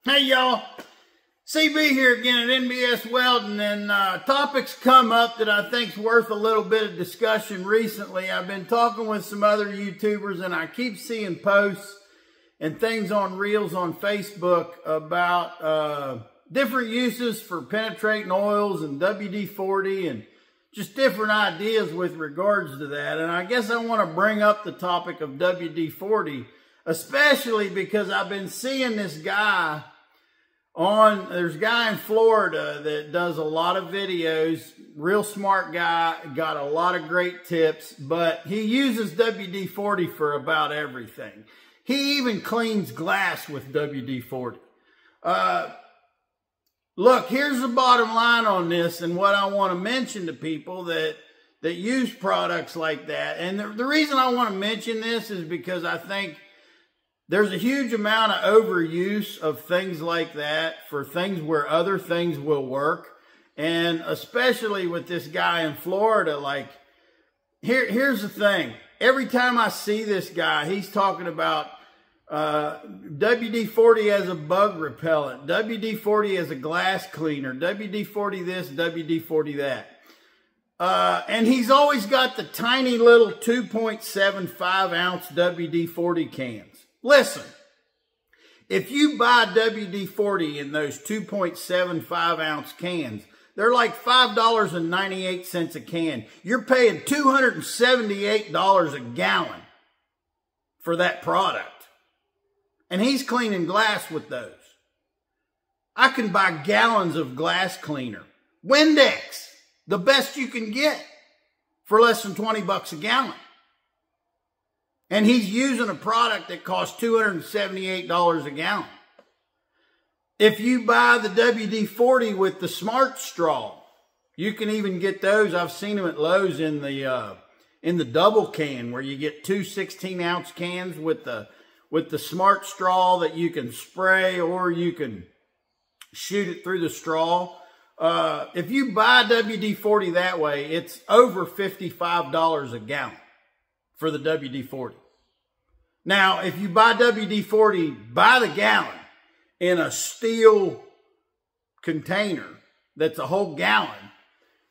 Hey y'all, CB here again at NBS Welding, and topics come up that I think's worth a little bit of discussion recently. I've been talking with some other YouTubers, and I keep seeing posts and things on Reels on Facebook about different uses for penetrating oils and WD-40 and just different ideas with regards to that. And I guess I want to bring up the topic of WD-40, especially because I've been seeing this guy there's a guy in Florida that does a lot of videos, real smart guy, got a lot of great tips, but he uses WD-40 for about everything. He even cleans glass with WD-40. Look, here's the bottom line on this and what I want to mention to people that use products like that. And the reason I want to mention this is because I think there's a huge amount of overuse of things like that for things where other things will work. And especially with this guy in Florida, like, here's the thing. Every time I see this guy, he's talking about WD-40 as a bug repellent, WD-40 as a glass cleaner, WD-40 this, WD-40 that. And he's always got the tiny little 2.75 ounce WD-40 cans. Listen, if you buy WD-40 in those 2.75 ounce cans, they're like $5.98 a can. You're paying $278 a gallon for that product. And he's cleaning glass with those. I can buy gallons of glass cleaner. Windex, the best you can get, for less than 20 bucks a gallon. And he's using a product that costs $278 a gallon. If you buy the WD-40 with the Smart Straw, you can even get those. I've seen them at Lowe's in the double can, where you get two 16-ounce cans with the Smart Straw that you can spray, or you can shoot it through the straw. If you buy WD-40 that way, it's over $55 a gallon for the WD-40. Now, if you buy WD-40 by the gallon in a steel container that's a whole gallon,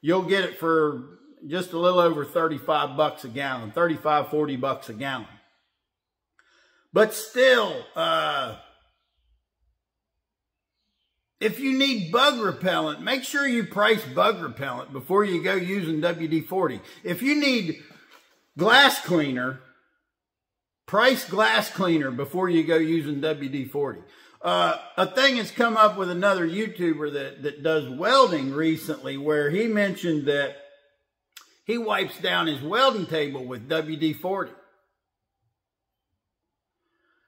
you'll get it for just a little over 35 bucks a gallon, 35, 40 bucks a gallon. But still, if you need bug repellent, make sure you price bug repellent before you go using WD-40. If you need glass cleaner, price glass cleaner before you go using WD-40. A thing has come up with another YouTuber that does welding recently, where he mentioned that he wipes down his welding table with WD-40.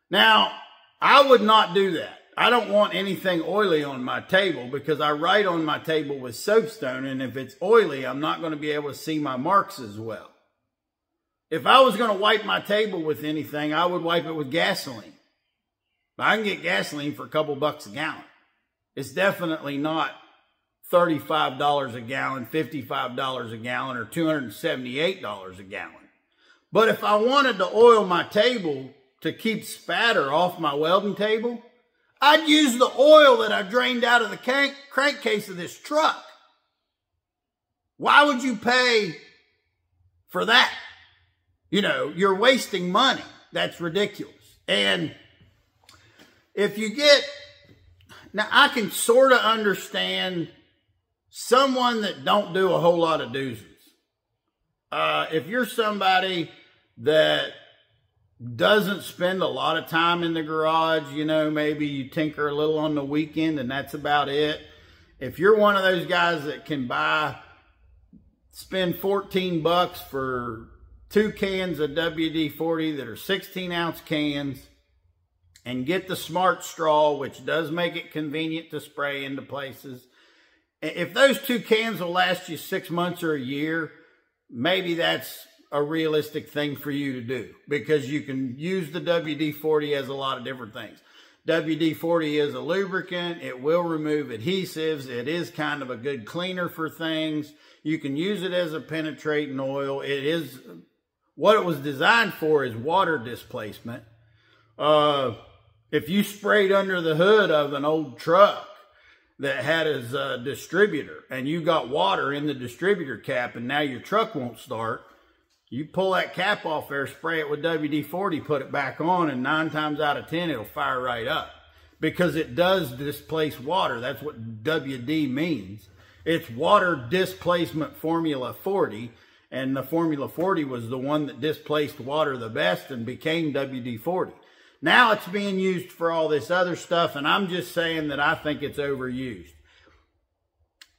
Now, I would not do that. I don't want anything oily on my table, because I write on my table with soapstone, and if it's oily, I'm not going to be able to see my marks as well. If I was going to wipe my table with anything, I would wipe it with gasoline. I can get gasoline for a couple bucks a gallon. It's definitely not $35 a gallon, $55 a gallon, or $278 a gallon. But if I wanted to oil my table to keep spatter off my welding table, I'd use the oil that I drained out of the crankcase of this truck. Why would you pay for that? You know, you're wasting money. That's ridiculous. And if you get, now I can sort of understand someone that don't do a whole lot of doozies. If you're somebody that doesn't spend a lot of time in the garage, you know, maybe you tinker a little on the weekend and that's about it. If you're one of those guys that can spend 14 bucks for 2 cans of WD-40 that are 16-ounce cans, and get the Smart Straw, which does make it convenient to spray into places. If those 2 cans will last you 6 months or a year, maybe that's a realistic thing for you to do, because you can use the WD-40 as a lot of different things. WD-40 is a lubricant. It will remove adhesives. It is kind of a good cleaner for things. You can use it as a penetrating oil. It is, what it was designed for is water displacement. If you sprayed under the hood of an old truck that had as a distributor and you got water in the distributor cap and now your truck won't start, you pull that cap off there, spray it with WD-40, put it back on, and 9 times out of 10, it'll fire right up because it does displace water. That's what WD means. It's water displacement formula 40, and the formula 40 was the one that displaced water the best and became WD-40. Now it's being used for all this other stuff, and I'm just saying that I think it's overused.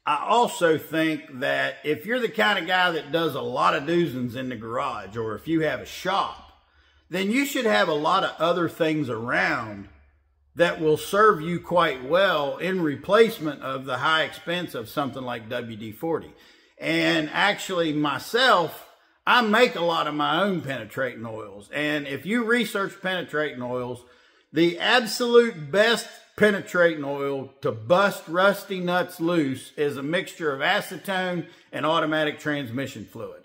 I also think that if you're the kind of guy that does a lot of doozens in the garage, or if you have a shop, then you should have a lot of other things around that will serve you quite well in replacement of the high expense of something like WD-40. And actually myself, I make a lot of my own penetrating oils. And if you research penetrating oils, the absolute best penetrating oil to bust rusty nuts loose is a mixture of acetone and automatic transmission fluid.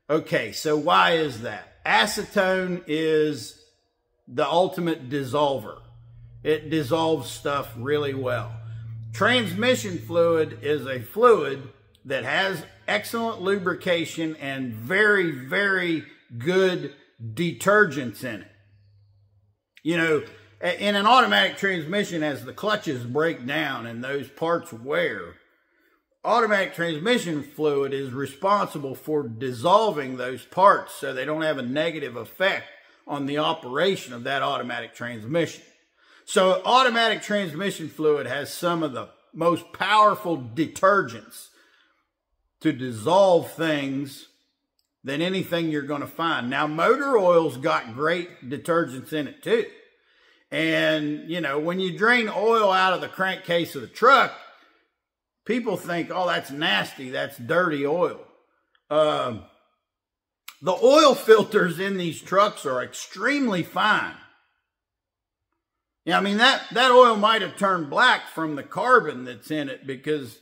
Okay, so why is that? Acetone is the ultimate dissolver. It dissolves stuff really well. Transmission fluid is a fluid that has excellent lubrication and very, very good detergents in it. You know, in an automatic transmission, as the clutches break down and those parts wear, automatic transmission fluid is responsible for dissolving those parts so they don't have a negative effect on the operation of that automatic transmission. So automatic transmission fluid has some of the most powerful detergents to dissolve things than anything you're going to find. Now, motor oil's got great detergents in it too. And, you know, when you drain oil out of the crankcase of the truck, people think, oh, that's nasty, that's dirty oil. The oil filters in these trucks are extremely fine. Yeah, I mean, that oil might have turned black from the carbon that's in it because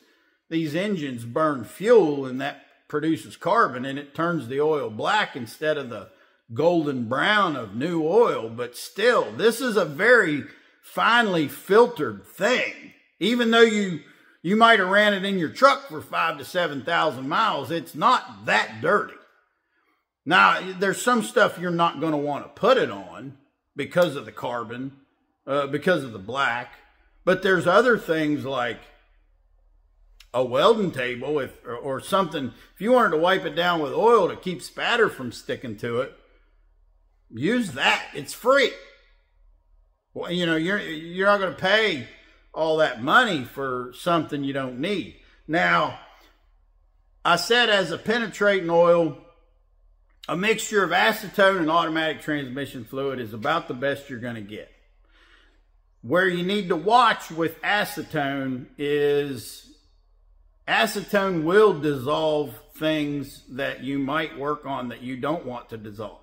these engines burn fuel and that produces carbon and it turns the oil black instead of the golden brown of new oil. But still, this is a very finely filtered thing. Even though you might have ran it in your truck for 5,000 to 7,000 miles, it's not that dirty. Now, there's some stuff you're not going to want to put it on because of the carbon, because of the black. But there's other things like a welding table or something. If you wanted to wipe it down with oil to keep spatter from sticking to it, use that. It's free. Well, you know, you're not going to pay all that money for something you don't need. Now, I said as a penetrating oil, a mixture of acetone and automatic transmission fluid is about the best you're going to get. Where you need to watch with acetone is acetone will dissolve things that you might work on that you don't want to dissolve.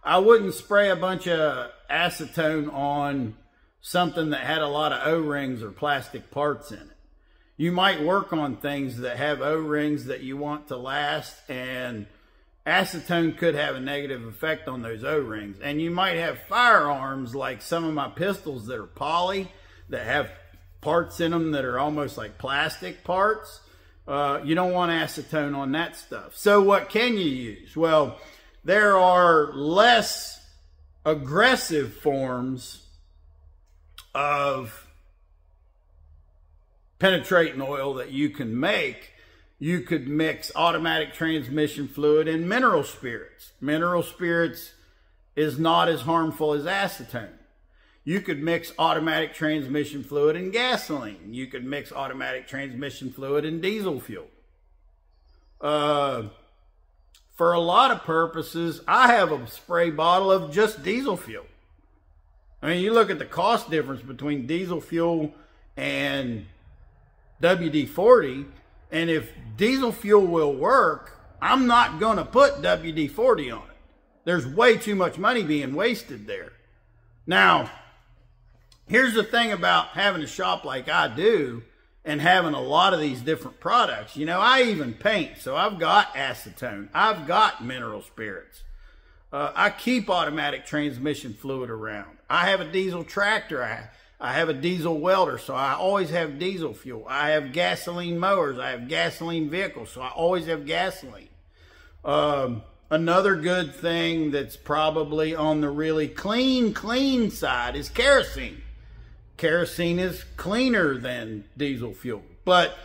I wouldn't spray a bunch of acetone on something that had a lot of O-rings or plastic parts in it. You might work on things that have O-rings that you want to last, and acetone could have a negative effect on those O-rings. And you might have firearms like some of my pistols that are poly, that have parts in them that are almost like plastic parts. You don't want acetone on that stuff. So what can you use? Well, there are less aggressive forms of penetrating oil that you can make. You could mix automatic transmission fluid and mineral spirits. Mineral spirits is not as harmful as acetone. You could mix automatic transmission fluid and gasoline. You could mix automatic transmission fluid and diesel fuel. For a lot of purposes, I have a spray bottle of just diesel fuel. I mean, you look at the cost difference between diesel fuel and WD-40, and if diesel fuel will work, I'm not going to put WD-40 on it. There's way too much money being wasted there. Now, here's the thing about having a shop like I do and having a lot of these different products. You know, I even paint, so I've got acetone. I've got mineral spirits. I keep automatic transmission fluid around. I have a diesel tractor. I have a diesel welder, so I always have diesel fuel. I have gasoline mowers. I have gasoline vehicles, so I always have gasoline. Another good thing that's probably on the really clean side is kerosene. Kerosene is cleaner than diesel fuel. But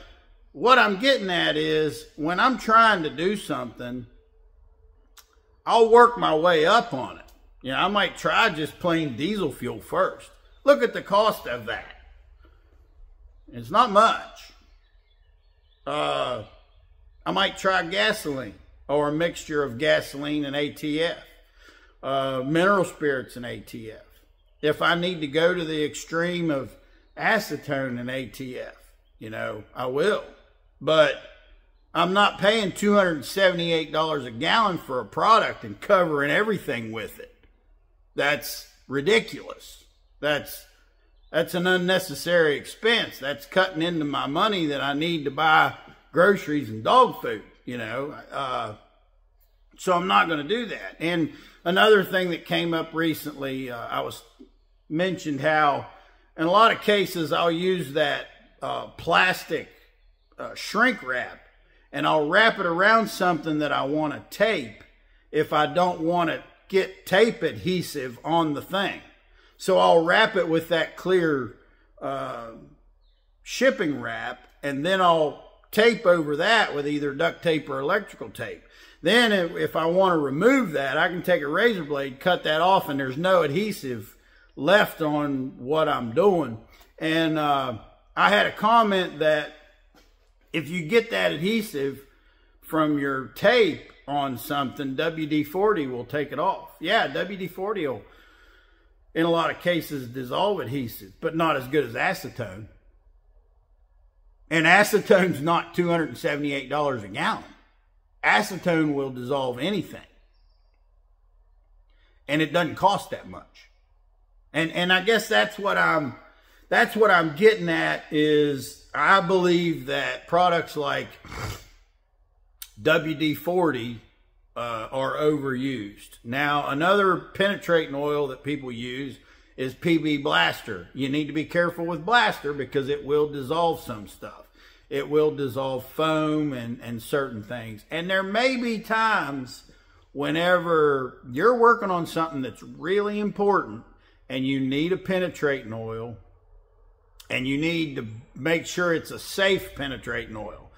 what I'm getting at is when I'm trying to do something, I'll work my way up on it. You know, I might try just plain diesel fuel first. Look at the cost of that. It's not much. I might try gasoline or a mixture of gasoline and ATF, mineral spirits and ATF. If I need to go to the extreme of acetone and ATF, you know, I will. But I'm not paying $278 a gallon for a product and covering everything with it. That's ridiculous. That's an unnecessary expense. That's cutting into my money that I need to buy groceries and dog food, you know. So I'm not going to do that. And another thing that came up recently, I was mentioned how in a lot of cases I'll use that plastic shrink wrap, and I'll wrap it around something that I want to tape if I don't want to get tape adhesive on the thing. So I'll wrap it with that clear shipping wrap, and then I'll tape over that with either duct tape or electrical tape. Then if I want to remove that, I can take a razor blade, cut that off, and there's no adhesive left on what I'm doing. And I had a comment that if you get that adhesive from your tape on something, WD-40 will take it off. Yeah, WD-40 will, in a lot of cases, dissolve adhesive, but not as good as acetone. And acetone's not $278 a gallon. Acetone will dissolve anything. And it doesn't cost that much. And I guess that's what I'm getting at is I believe that products like WD-40 are overused. Now, another penetrating oil that people use is PB Blaster. You need to be careful with Blaster because it will dissolve some stuff. It will dissolve foam and certain things. And there may be times whenever you're working on something that's really important and you need a penetrating oil, and you need to make sure it's a safe penetrating oil.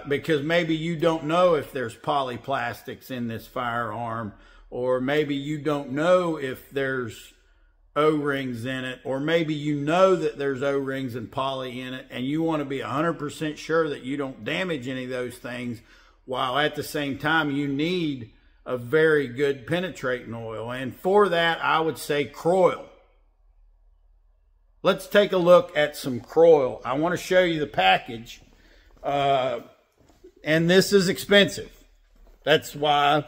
Because maybe you don't know if there's polyplastics in this firearm, or maybe you don't know if there's O-rings in it, or maybe you know that there's O-rings and poly in it, and you want to be 100% sure that you don't damage any of those things, while at the same time you need a very good penetrating oil. And for that, I would say Kroil. Let's take a look at some Kroil. I want to show you the package. And this is expensive. That's why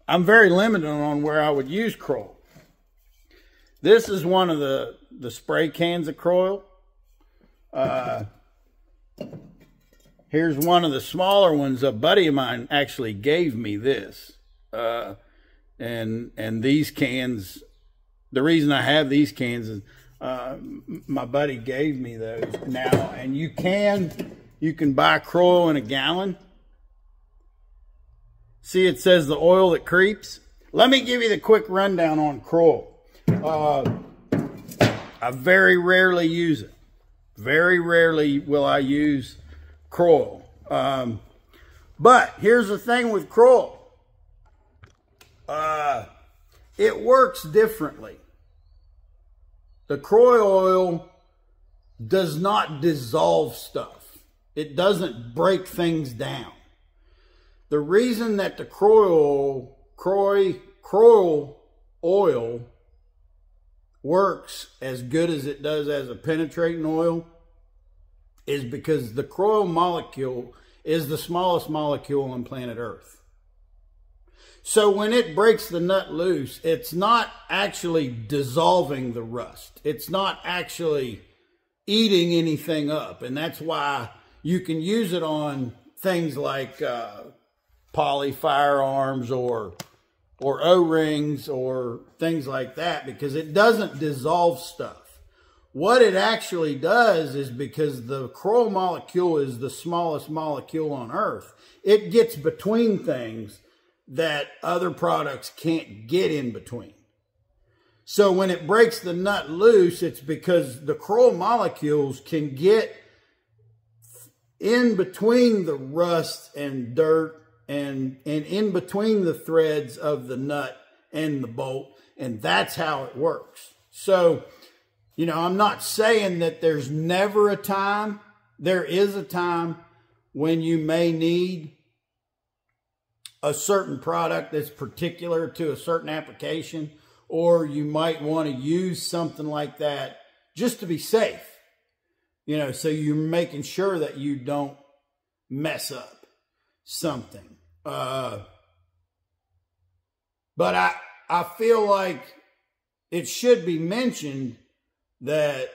I'm very limited on where I would use Kroil. This is one of the spray cans of Kroil. Here's one of the smaller ones. A buddy of mine actually gave me this. And these cans, the reason I have these cans is my buddy gave me those now, and you can buy Kroil in a gallon. See, it says the oil that creeps. Let me give you the quick rundown on Kroil. I very rarely use it. Very rarely will I use Kroil. But here's the thing with Kroil. It works differently. The Kroil oil does not dissolve stuff. It doesn't break things down. The reason that the Kroil oil works as good as it does as a penetrating oil is because the Kroil molecule is the smallest molecule on planet Earth. So when it breaks the nut loose, it's not actually dissolving the rust. It's not actually eating anything up. And that's why you can use it on things like poly firearms or or O-rings or things like that, because it doesn't dissolve stuff. What it actually does is, because the coil molecule is the smallest molecule on Earth, it gets between things that other products can't get in between. So when it breaks the nut loose, it's because the coil molecules can get in between the rust and dirt and in between the threads of the nut and the bolt, and that's how it works. So, you know, I'm not saying that there's never a time. There is a time when you may need a certain product that's particular to a certain application, or you might want to use something like that just to be safe. You know, so you're making sure that you don't mess up something. But I feel like it should be mentioned that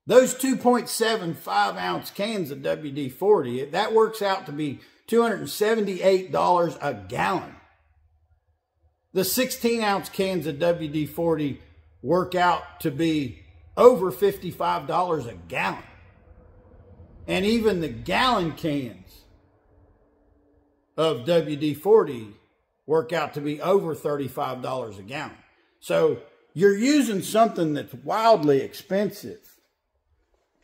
those 2.75 ounce cans of WD-40, that works out to be $278 a gallon. The 16 ounce cans of WD-40 work out to be over $55 a gallon. And even the gallon cans of WD-40 work out to be over $35 a gallon. So you're using something that's wildly expensive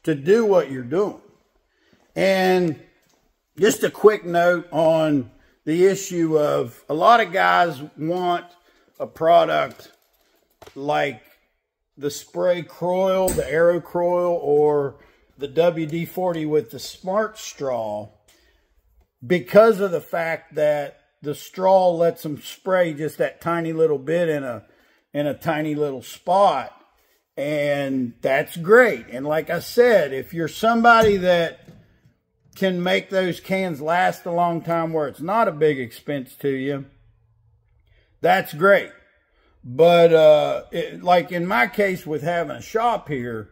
to do what you're doing. And just a quick note on the issue of, a lot of guys want a product like the spray coil, the Aero coil, or the WD-40 with the smart straw, because of the fact that the straw lets them spray just that tiny little bit in a tiny little spot. And that's great. And like I said, if you're somebody that can make those cans last a long time where it's not a big expense to you, that's great. But like in my case with having a shop here,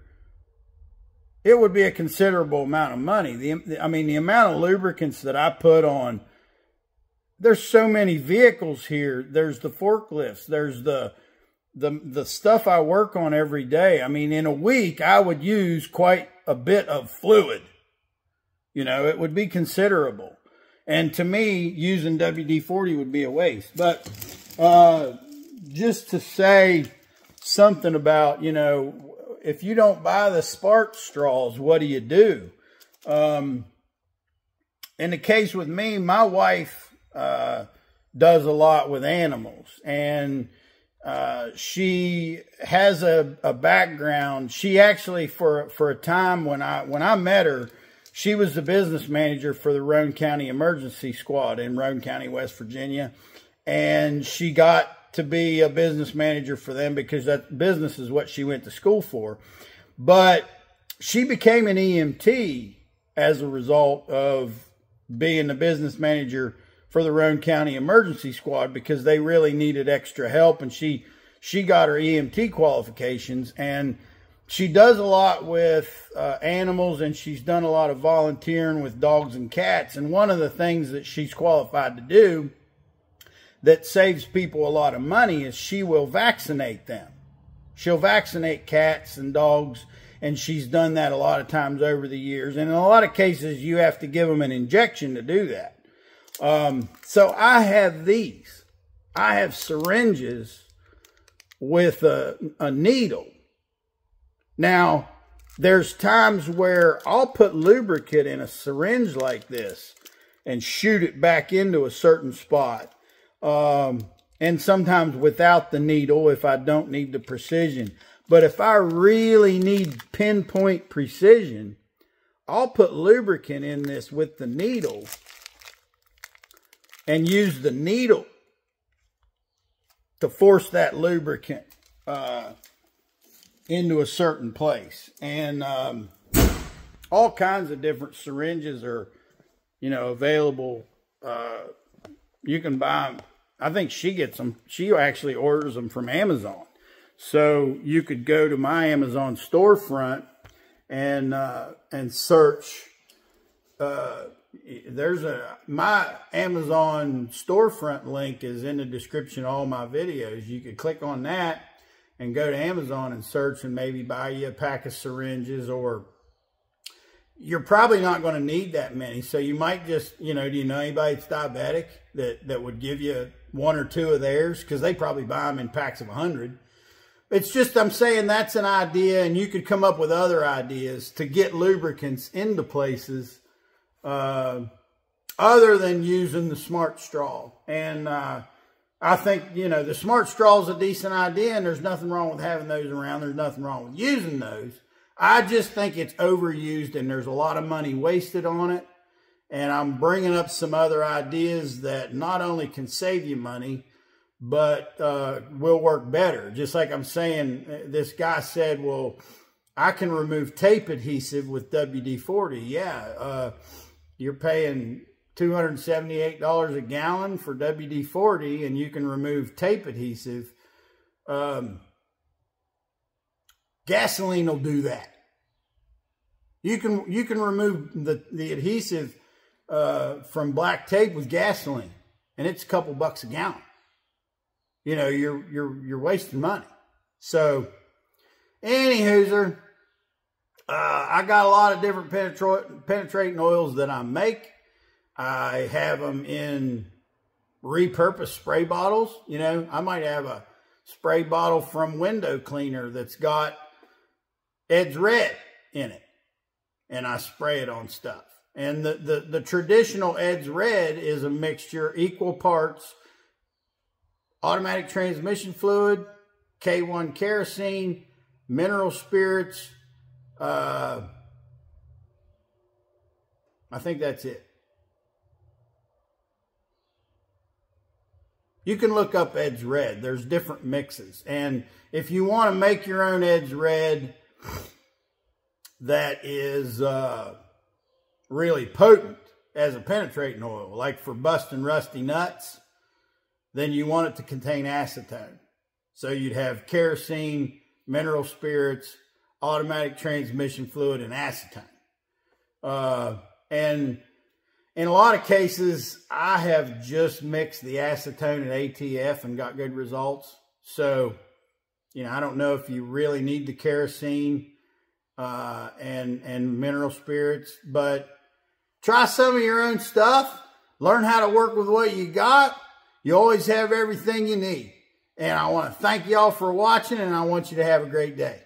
it would be a considerable amount of money. I mean, the amount of lubricants that I put on, there's so many vehicles here. There's the forklifts. There's the stuff I work on every day. I mean, in a week, I would use quite a bit of fluid. You know, it would be considerable. And to me, using WD-40 would be a waste. But just to say something about, you know, if you don't buy the spark straws, what do you do? In the case with me, my wife does a lot with animals. And she has a background. She actually, for a time when I met her, she was the business manager for the Roane County Emergency Squad in Roane County, West Virginia. And she got to be a business manager for them because that business is what she went to school for. But she became an EMT as a result of being the business manager for the Roane County Emergency Squad, because they really needed extra help. And she got her EMT qualifications, and she does a lot with animals, and she's done a lot of volunteering with dogs and cats. And one of the things that she's qualified to do that saves people a lot of money is she will vaccinate them. She'll vaccinate cats and dogs, and she's done that a lot of times over the years. And in a lot of cases, you have to give them an injection to do that. So I have these. I have syringes with a needle. Now, there's times where I'll put lubricant in a syringe like this and shoot it back into a certain spot. And sometimes without the needle if I don't need the precision. But if I really need pinpoint precision, I'll put lubricant in this with the needle and use the needle to force that lubricant into a certain place. And all kinds of different syringes are, you know, available. You can buy them. I think she gets them. She actually orders them from Amazon. So you could go to my Amazon storefront and search my Amazon storefront link is in the description of all my videos. You could click on that and go to Amazon and search and maybe buy you a pack of syringes, or you're probably not going to need that many. So you might just, do you know anybody that's diabetic that would give you 1 or 2 of theirs? Because they probably buy them in packs of 100. It's just, I'm saying that's an idea, and you could come up with other ideas to get lubricants into places other than using the smart straw. And I think, the smart straw is a decent idea, and there's nothing wrong with having those around. There's nothing wrong with using those. I just think it's overused, and there's a lot of money wasted on it. And I'm bringing up some other ideas that not only can save you money, but will work better. Just like I'm saying, this guy said, well, I can remove tape adhesive with WD-40. Yeah, you're paying $278 a gallon for WD-40, and you can remove tape adhesive. Gasoline will do that. You can remove the adhesive from black tape with gasoline, and it's a couple bucks a gallon. You're wasting money. So, anywhooser, I got a lot of different penetrating oils that I make. I have them in repurposed spray bottles. I might have a spray bottle from window cleaner that's got Ed's Red in it, and I spray it on stuff. And the traditional Ed's Red is a mixture, equal parts automatic transmission fluid, K1 kerosene, mineral spirits. I think that's it. You can look up Ed's Red. There's different mixes. And if you want to make your own Ed's Red that is really potent as a penetrating oil, like for busting rusty nuts, then you want it to contain acetone. So you'd have kerosene, mineral spirits, automatic transmission fluid, and acetone. And in a lot of cases, I have just mixed the acetone and ATF and got good results. So, I don't know if you really need the kerosene and mineral spirits, but try some of your own stuff. Learn how to work with what you got. You always have everything you need. And I want to thank y'all for watching, and I want you to have a great day.